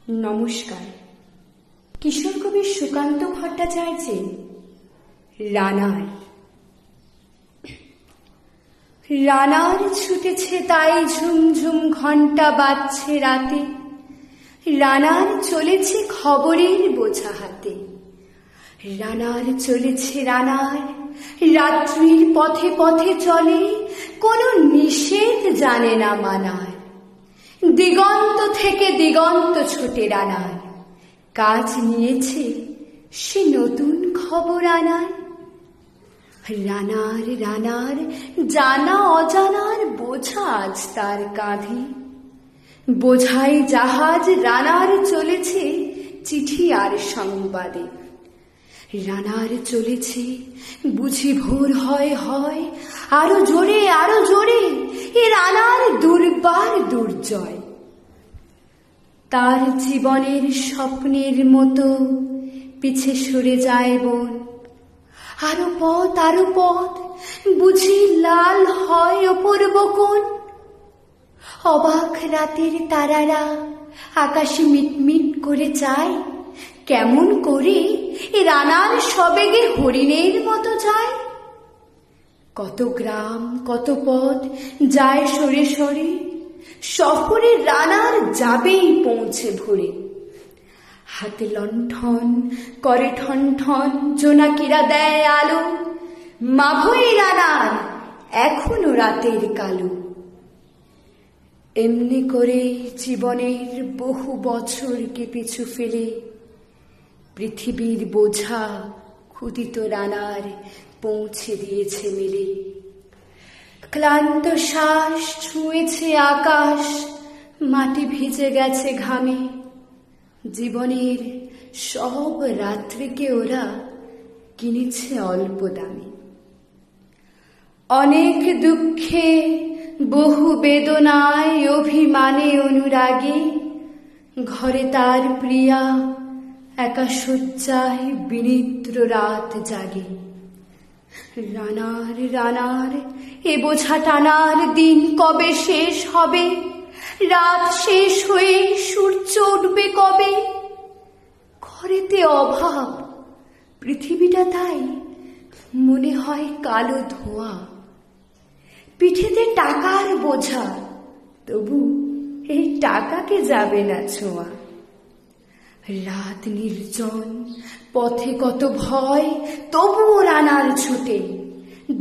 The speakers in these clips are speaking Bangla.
নমস্কার। কিশোর কবি সুকান্ত ভট্টাচার্যের রানার। রানার ছুটেছে তাই ঝুমঝুম ঘণ্টা বাজছে রাতে, রানার চলেছে খবরের বোঝা হাতে। রানার চলেছে রানার, রাত্রির পথে পথে চলে, কোনো নিষেধ জানে না মানার। দিগন্ত থেকে দিগন্ত ছোটে রানার, কাজ নিয়েছে সে নতুন খবর আনার। রানার রানার জানা অজানার বোঝা আজ তার কাঁধে, বোঝাই জাহাজ রানার চলেছে চিঠি আর সংবাদে। রানার চলেছে বুঝি ভোর হয় হয়, আরো জোরে আরো জোরে, এ রানার দুর্বার দুর্জয়। তার জীবনের স্বপ্নের মতো পিছে সরে যায় বন, আরো পথ বুঝি লাল হয় অপূর্ব কোণ। অবাক রাতের তারারা আকাশে মিটমিট করে চায়, কেমন করে এ রানার সবেগে হরিণের মতো যায়। কত গ্রাম কত পথ যায় সরে সরে, শহরে রানার যাবেই পৌঁছে ভোরে। হাতে লণ্ঠন করে ঠন ঠন, জোনাকিরা দেয় আলো, মাভই রানার এখনো রাতের কালো। এমনি করে জীবনের বহু বছরকে পিছু ফেলে পৃথিবীর বোঝা ক্ষুদিত রানার পৌঁছে দিয়েছে মেলে। ক্লান্ত শ্বাস ছুঁয়েছে আকাশ, মাটি ভিজে গেছে ঘামে। জীবনের সব রাত্রিকে ওরা কিনেছে অল্প দামে। অনেক দুঃখে বহু বেদনায় অভিমানে অনুরাগে, ঘরে তার প্রিয়া একা শয্যায় বিনিদ্র রাত জাগে। রানার রানার এ বোঝা টানার দিন কবে শেষ হবে, রাত শেষ হয়ে সূর্য উঠবে কবে। ঘরেতে অভাব, পৃথিবীটা তাই মনে হয় কালো ধোঁয়া। পিঠেতে টাকার বোঝা, তবু এই টাকাকে যাবে না ছোঁয়া। রাত নির্জন, পথে কত ভয়, তবুও রানার ছুটে।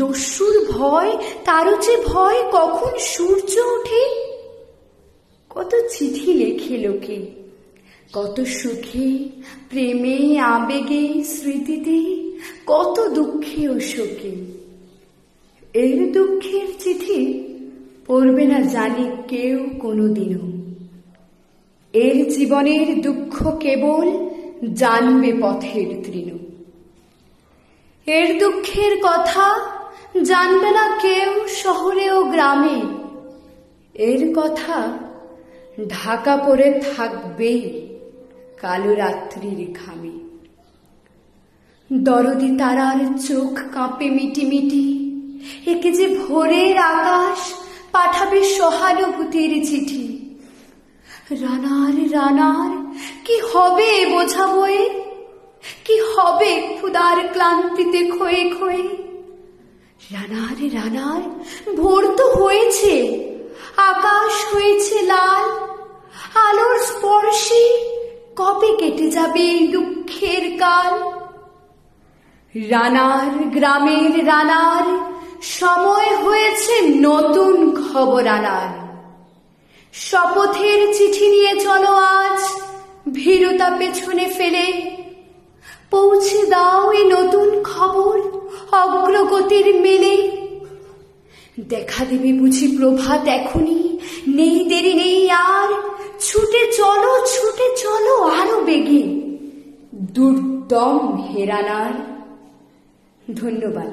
দস্যুর ভয়, তারও যে ভয় কখন সূর্য ওঠে। কত চিঠি লেখে লোকে, কত সুখে প্রেমে আবেগে স্মৃতিতে, কত দুঃখে ও শোকে। এর দুঃখের চিঠি পড়বে না জানি কেউ কোনোদিনও। এর জীবনের দুঃখ কেবল জানবে পথের তৃণ। এর দুঃখের কথা জানবে না কেউ শহরে ও গ্রামে। এর কথা ঢাকা পড়ে থাকবেই কালো রাত্রির ঘামে। দরদি তারার চোখ কাঁপে মিটিমিটি, একে যে ভোরের আকাশ পাঠাবে সহানুভূতির চিঠি। রানার রানার কি হবে বোঝা বয়ে, কি হবে ক্ষুধার ক্লান্তিতে ক্ষয়ে ক্ষয়ে। রানার রানার ভোর তো হয়েছে, আকাশ হয়েছে লাল, আলোর স্পর্শে কবে কেটে যাবে এই দুঃখের কাল। রানার গ্রামের রানার সময় হয়েছে নতুন খবর আনার। শপথের চিঠি নিয়ে চলো আজ ভীরুতা পেছনে ফেলে, পৌঁছে দাও এই নতুন খবর অগ্রগতির মেলে। দেখা দেবে বুঝি প্রভাত এখনই, নেই দেরি নেই আর, ছুটে চলো আরো বেগে দুর্দম হেরানার। ধন্যবাদ।